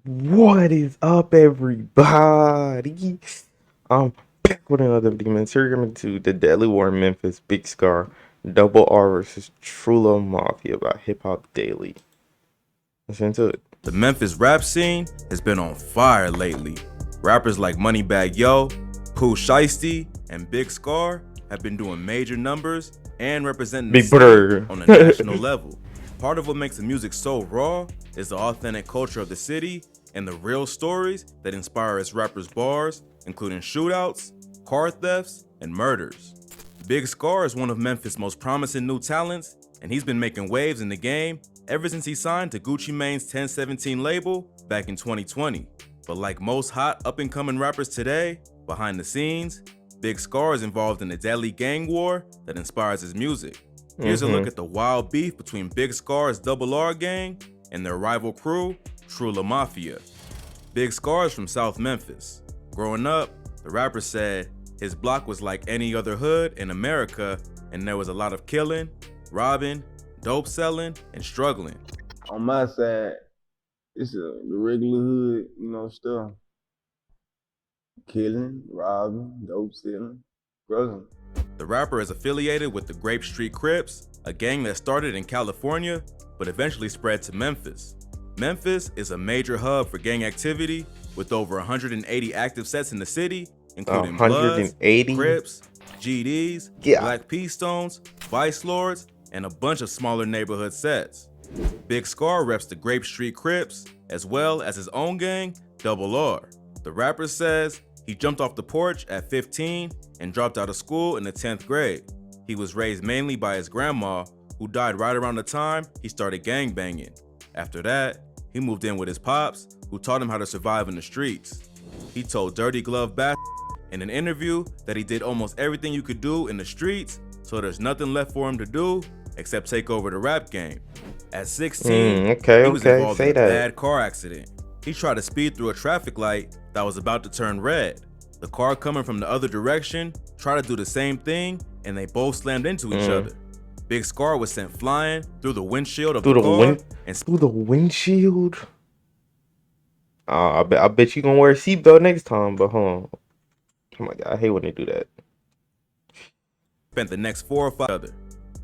What is up, everybody? I'm back with another video, man. So we're coming to the Deadly War in Memphis, Big Scarr, Double R versus Trulla Mafia by Hip Hop Daily. Let's get into it. The Memphis rap scene has been on fire lately. Rappers like Moneybagg Yo, Pooh Shiesty, and Big Scarr have been doing major numbers and representing the Big city brother. on a national level. Part of what makes the music so raw is the authentic culture of the city and the real stories that inspire its rappers' bars, including shootouts, car thefts, and murders. Big Scarr is one of Memphis' most promising new talents, and he's been making waves in the game ever since he signed to Gucci Mane's 1017 label back in 2020. But like most hot up-and-coming rappers today, behind the scenes, Big Scarr is involved in the deadly gang war that inspires his music. Here's a look at the wild beef between Big Scarr's Double R gang and their rival crew, Trulla Mafia. Big Scarr is from South Memphis. Growing up, the rapper said his block was like any other hood in America, and there was a lot of killing, robbing, dope selling, and struggling. On my side, it's the regular hood, stuff. Killing, robbing, dope selling, struggling. The rapper is affiliated with the Grape Street Crips, a gang that started in California, but eventually spread to Memphis. Memphis is a major hub for gang activity, with over 180 active sets in the city, including Bloods, 180? Crips, GDs, Yeah. Black P-Stones, Vice Lords, and a bunch of smaller neighborhood sets. Big Scarr reps the Grape Street Crips, as well as his own gang, Double R. The rapper says he jumped off the porch at 15 and dropped out of school in the 10th grade. He was raised mainly by his grandma, who died right around the time he started gangbanging. After that, he moved in with his pops, who taught him how to survive in the streets. He told Dirty Glove Bass in an interview that he did almost everything you could do in the streets, so there's nothing left for him to do except take over the rap game. At 16, he was involved in a bad car accident. He tried to speed through a traffic light that was about to turn red. The car coming from the other direction tried to do the same thing, and they both slammed into each other. Big Scarr was sent flying through the windshield of the car Through the windshield? I bet you gonna wear a seatbelt next time, but hold on. Oh my god, I hate when they do that. spent the next 4 or 5 other.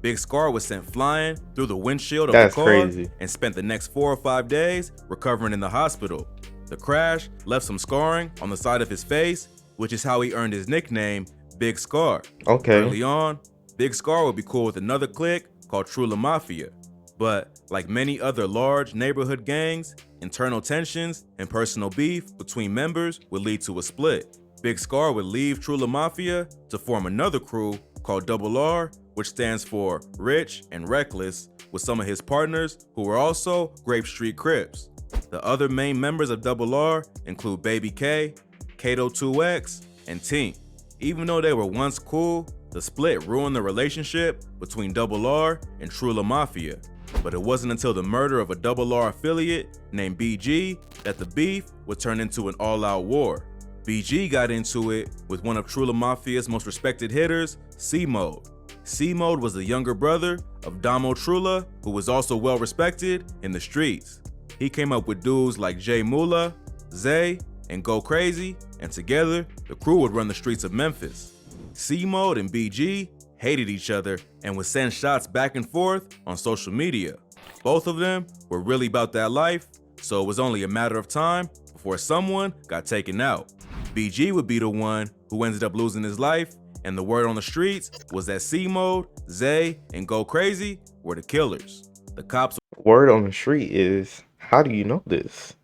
Big Scarr was sent flying through the windshield of the car Crazy. and spent the next 4 or 5 days recovering in the hospital. The crash left some scarring on the side of his face, which is how he earned his nickname, Big Scarr. Okay. Early on, Big Scarr would be cool with another clique called Trulla Mafia. But like many other large neighborhood gangs, internal tensions and personal beef between members would lead to a split. Big Scarr would leave Trulla Mafia to form another crew called Double R, which stands for Rich and Reckless, with some of his partners who were also Grape Street Crips. The other main members of Double R include Baby K, Kato 2X, and Tink. Even though they were once cool, the split ruined the relationship between Double R and Trulla Mafia. But it wasn't until the murder of a Double R affiliate named BG that the beef would turn into an all-out war. BG got into it with one of Trulla Mafia's most respected hitters, C-Mode. C-Mode was the younger brother of Damo Trulla, who was also well respected in the streets. He came up with dudes like J Mula, Zay, and Go Crazy, and together, the crew would run the streets of Memphis. C-Mode and BG hated each other and would send shots back and forth on social media. Both of them were really about that life, so it was only a matter of time before someone got taken out. BG would be the one who ended up losing his life, and the word on the streets was that C-Mode, Zay, and Go Crazy were the killers. The cops Word on the street is, how do you know this?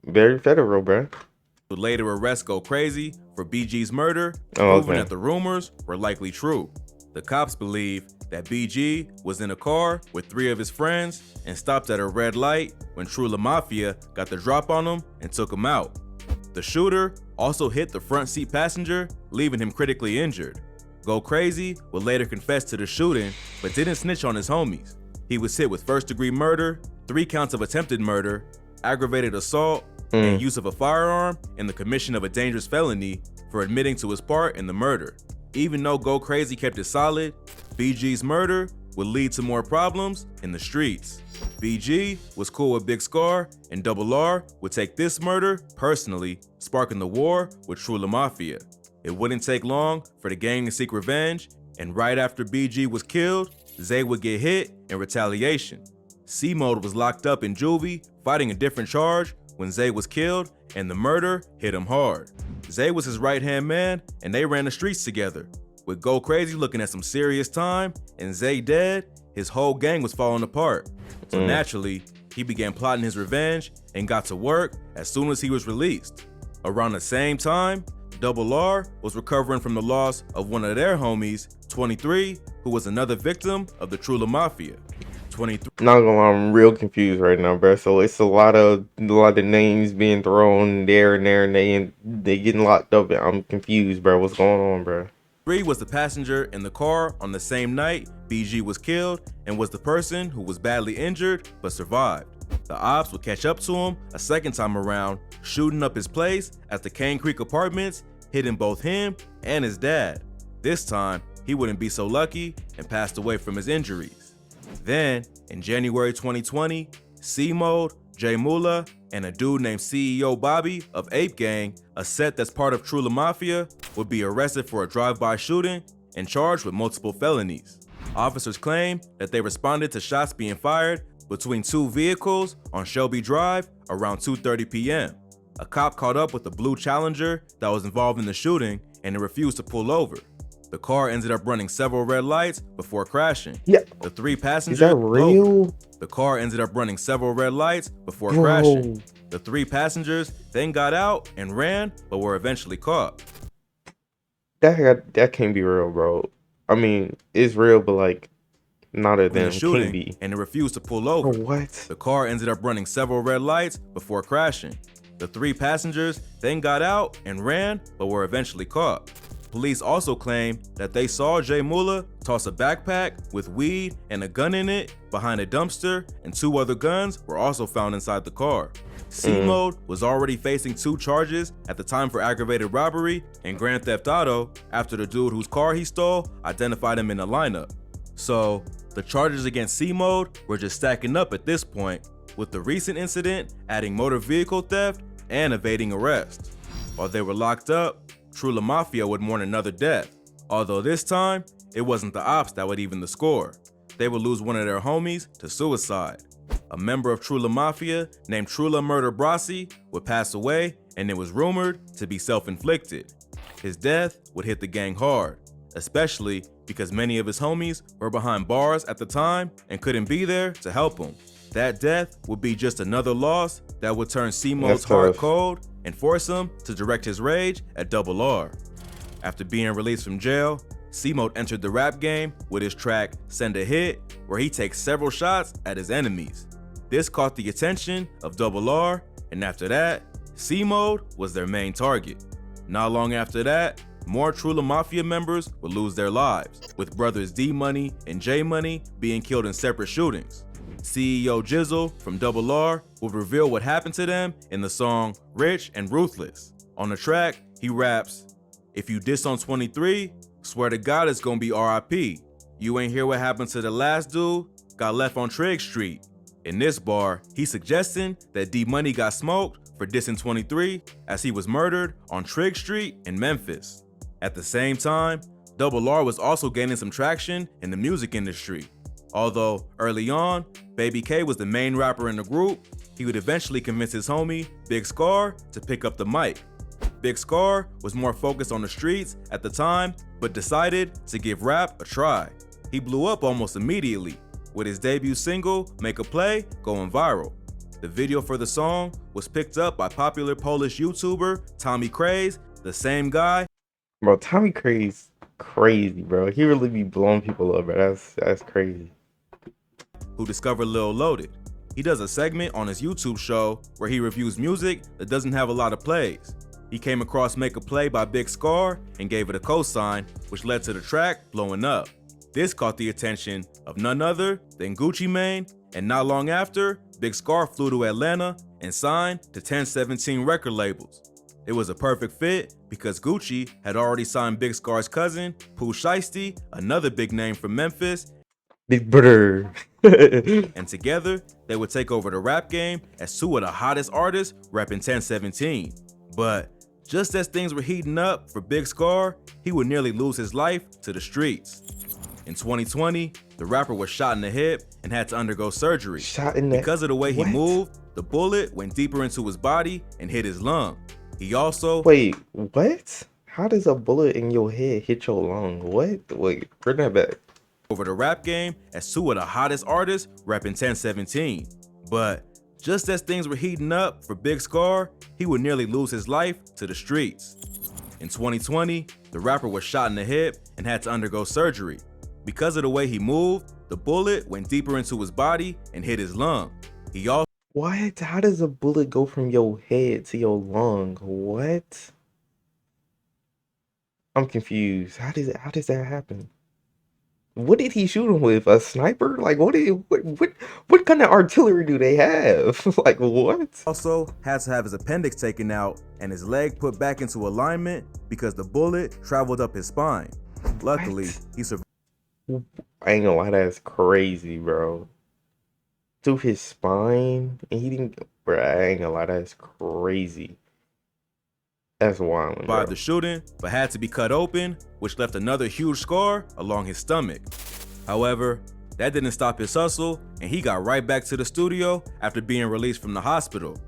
Very federal, bruh. would later arrest Go Crazy for BG's murder, proving that the rumors were likely true. The cops believe that BG was in a car with 3 of his friends and stopped at a red light when Trulla Mafia got the drop on him and took him out. The shooter also hit the front seat passenger, leaving him critically injured. Go Crazy would later confess to the shooting, but didn't snitch on his homies. He was hit with first-degree murder, 3 counts of attempted murder, aggravated assault, and use of a firearm in the commission of a dangerous felony for admitting to his part in the murder. Even though Go Crazy kept it solid, BG's murder would lead to more problems in the streets. BG was cool with Big Scarr, and Double R would take this murder personally, sparking the war with Trulla Mafia. It wouldn't take long for the gang to seek revenge, and right after BG was killed, Zay would get hit in retaliation. C-Mode was locked up in juvie, fighting a different charge when Zay was killed, and the murder hit him hard. Zay was his right-hand man, and they ran the streets together. With Go Crazy looking at some serious time, and Zay dead, his whole gang was falling apart. So naturally, he began plotting his revenge and got to work as soon as he was released. Around the same time, Double R was recovering from the loss of one of their homies, 23, who was another victim of the Trulla Mafia. 23. Not gonna lie, I'm real confused right now, bro. So it's a lot of names being thrown there and there, and they getting locked up. I'm confused, bro. What's going on, bro? 3 was the passenger in the car on the same night BG was killed and was the person who was badly injured but survived. The ops would catch up to him a second time around, shooting up his place at the Cane Creek Apartments, hitting both him and his dad. This time, he wouldn't be so lucky and passed away from his injuries. Then, in January 2020, C-Mode, J Mula, and a dude named CEO Bobby of Ape Gang, a set that's part of Trulla Mafia, would be arrested for a drive-by shooting and charged with multiple felonies. Officers claim that they responded to shots being fired between 2 vehicles on Shelby Drive around 2:30 p.m. A cop caught up with a blue Challenger that was involved in the shooting, and it refused to pull over. The car ended up running several red lights before crashing. Yeah. The 3 passengers. Is that real? The car ended up running several red lights before crashing. The 3 passengers then got out and ran, but were eventually caught. That can't be real, bro. I mean, it's real, but like, not a damn shooting, can't be. And it refused to pull over. What? The car ended up running several red lights before crashing. The 3 passengers then got out and ran, but were eventually caught. Police also claim that they saw J Mula toss a backpack with weed and a gun in it behind a dumpster, and 2 other guns were also found inside the car. C-Mode was already facing 2 charges at the time for aggravated robbery and grand theft auto after the dude whose car he stole identified him in the lineup. So, the charges against C-Mode were just stacking up at this point, with the recent incident adding motor vehicle theft and evading arrest. While they were locked up, Trulla Mafia would mourn another death, although this time, it wasn't the ops that would even the score. They would lose one of their homies to suicide. A member of Trulla Mafia named Trulla Murder Brasi would pass away, and it was rumored to be self-inflicted. His death would hit the gang hard, especially because many of his homies were behind bars at the time and couldn't be there to help him. That death would be just another loss that would turn C-Mode's heart cold and force him to direct his rage at Double R. After being released from jail, C-Mode entered the rap game with his track Send a Hit, where he takes several shots at his enemies. This caught the attention of Double R, and after that, C-Mode was their main target. Not long after that, more Trulla Mafia members would lose their lives, with brothers D-Money and J-Money being killed in separate shootings. CEO Jizzle from Double R would reveal what happened to them in the song Rich and Ruthless. On the track, he raps, "If you diss on 23, swear to God it's gonna be RIP. You ain't hear what happened to the last dude, got left on Trigg Street." In this bar, he's suggesting that D-Money got smoked for dissing 23 as he was murdered on Trigg Street in Memphis. At the same time, Double R was also gaining some traction in the music industry. Although early on, Baby K was the main rapper in the group, he would eventually convince his homie, Big Scarr, to pick up the mic. Big Scarr was more focused on the streets at the time, but decided to give rap a try. He blew up almost immediately, with his debut single, Make a Play, going viral. The video for the song was picked up by popular Polish YouTuber Tommy Craze, the same guy. Bro, Tommy Craze crazy, bro. He really be blowing people up, bro. That's crazy. Who discovered Lil Loaded. He does a segment on his YouTube show where he reviews music that doesn't have a lot of plays. He came across Make a Play by Big Scarr and gave it a cosign, which led to the track blowing up. This caught the attention of none other than Gucci Mane, and not long after, Big Scarr flew to Atlanta and signed to 1017 record labels. It was a perfect fit because Gucci had already signed Big Scarr's cousin, Pooh Shiesty, another big name from Memphis. Big brother. and together they would take over the rap game as two of the hottest artists repping 1017. But just as things were heating up for Big Scarr, he would nearly lose his life to the streets. In 2020, the rapper was shot in the hip and had to undergo surgery. Shot in the Because of the way he what? moved, the bullet went deeper into his body and hit his lung. He also Wait, what? How does a bullet in your head hit your lung? What? Wait, bring that back. over the rap game as two of the hottest artists repping 1017. But just as things were heating up for Big Scarr, he would nearly lose his life to the streets. In 2020, the rapper was shot in the hip and had to undergo surgery. Because of the way he moved, the bullet went deeper into his body and hit his lung. He also What? How does a bullet go from your head to your lung? What? I'm confused. How does that happen? What did he shoot him with? A sniper? Like what kind of artillery do they have? Like what? had to have his appendix taken out and his leg put back into alignment because the bullet traveled up his spine. Luckily, What? he survived. I ain't gonna lie, that's crazy, bro. Through his spine, and he didn't. Bro, I ain't gonna lie, that's crazy. That's wild, bro. The shooting, but had to be cut open, which left another huge scar along his stomach. However, that didn't stop his hustle, and he got right back to the studio after being released from the hospital.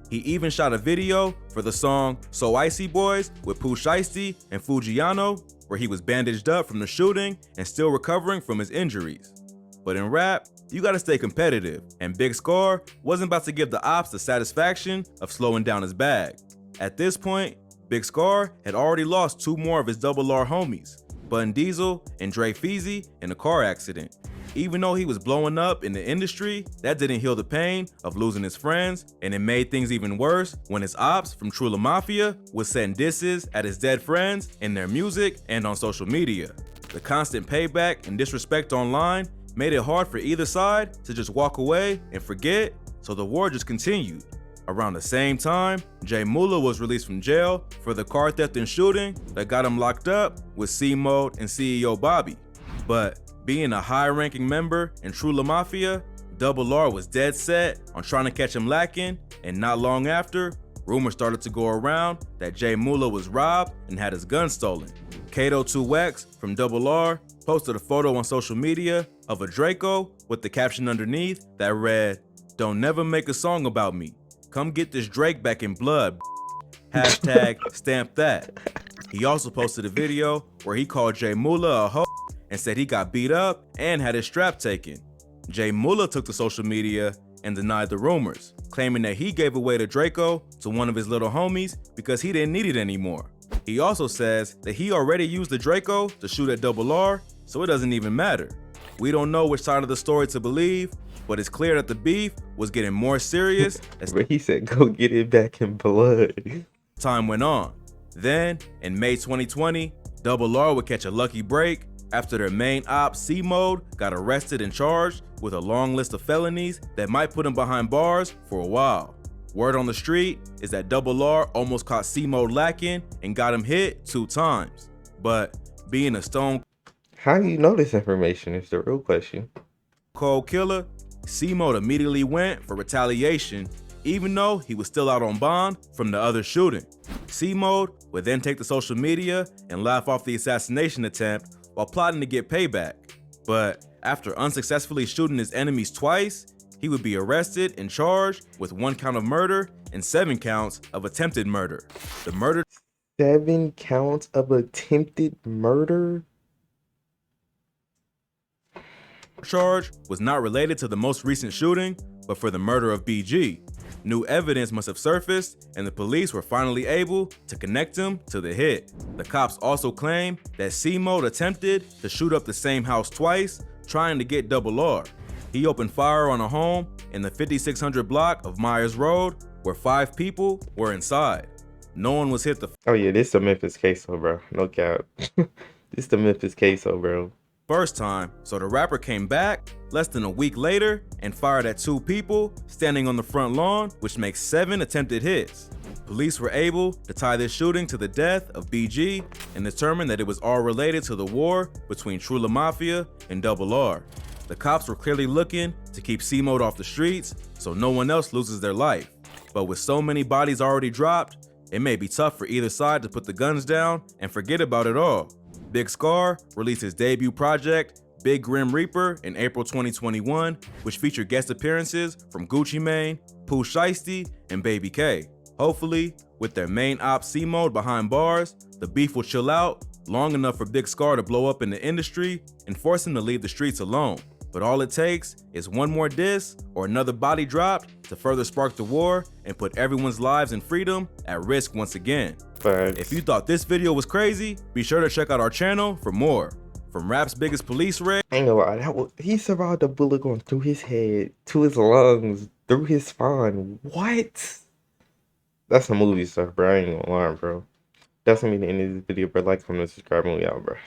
He even shot a video for the song So Icy Boys with Pooh Shiesty and Fujiano, where he was bandaged up from the shooting and still recovering from his injuries. But in rap, you gotta stay competitive, and Big Scarr wasn't about to give the ops the satisfaction of slowing down his bag. At this point, Big Scarr had already lost two more of his Double R homies, Bun Diesel and Dre Feezy, in a car accident. Even though he was blowing up in the industry, that didn't heal the pain of losing his friends, and it made things even worse when his ops from Trulla Mafia would send disses at his dead friends in their music and on social media. The constant payback and disrespect online made it hard for either side to just walk away and forget, so the war just continued. Around the same time, Jay Moolah was released from jail for the car theft and shooting that got him locked up with C-Mode and CEO Bobby. But being a high-ranking member in Trulla Mafia, Double R was dead set on trying to catch him lacking, and not long after, rumors started to go around that Jay Moolah was robbed and had his gun stolen. Kato2X from Double R posted a photo on social media of a Draco with the caption underneath that read, "Don't never make a song about me. Come get this Drake back in blood. Hashtag stamp that." He also posted a video where he called Jay Moolah a hoe and said he got beat up and had his strap taken. Jay Moolah took to social media and denied the rumors, claiming that he gave away the Draco to one of his little homies because he didn't need it anymore. He also says that he already used the Draco to shoot at Double R, so it doesn't even matter. We don't know which side of the story to believe, but it's clear that the beef was getting more serious as But he said, "Go get it back in blood." time went on. Then, in May 2020, Double R would catch a lucky break after their main op, C-Mode, got arrested and charged with a long list of felonies that might put him behind bars for a while. Word on the street is that Double R almost caught C-Mode lacking and got him hit 2 times. But being a stone How do you know this information is the real question. cold killer, C-Mode immediately went for retaliation, even though he was still out on bond from the other shooting. C-Mode would then take to social media and laugh off the assassination attempt while plotting to get payback. But after unsuccessfully shooting his enemies twice, he would be arrested and charged with 1 count of murder and 7 counts of attempted murder. The murder 7 counts of attempted murder? charge was not related to the most recent shooting, but for the murder of BG. New evidence must have surfaced, and the police were finally able to connect him to the hit. The cops also claim that C-Mode attempted to shoot up the same house twice, trying to get Double R. He opened fire on a home in the 5600 block of Myers Road, where 5 people were inside. No one was hit the Oh yeah, this the Memphis queso, bro. No cap. This the Memphis queso, bro. first time, so the rapper came back less than a week later and fired at 2 people standing on the front lawn, which makes 7 attempted hits. Police were able to tie this shooting to the death of BG and determine that it was all related to the war between Trulla Mafia and Double R. The cops were clearly looking to keep C-Mode off the streets so no one else loses their life. But with so many bodies already dropped, it may be tough for either side to put the guns down and forget about it all. Big Scarr released his debut project, Big Grim Reaper, in April 2021, which featured guest appearances from Gucci Mane, Pooh Shiesty, and Baby K. Hopefully, with their main op C-Mode behind bars, the beef will chill out long enough for Big Scarr to blow up in the industry and force him to leave the streets alone. But all it takes is one more diss or another body dropped to further spark the war and put everyone's lives and freedom at risk once again. Facts. If you thought this video was crazy, be sure to check out our channel for more. From rap's biggest police raid. I ain't gonna lie, he survived a bullet going through his head, to his lungs, through his spine. What? That's some movie stuff, bro. I ain't gonna lie, bro. That's gonna be the end of this video, bro. Like, comment, subscribe, and we out, bro.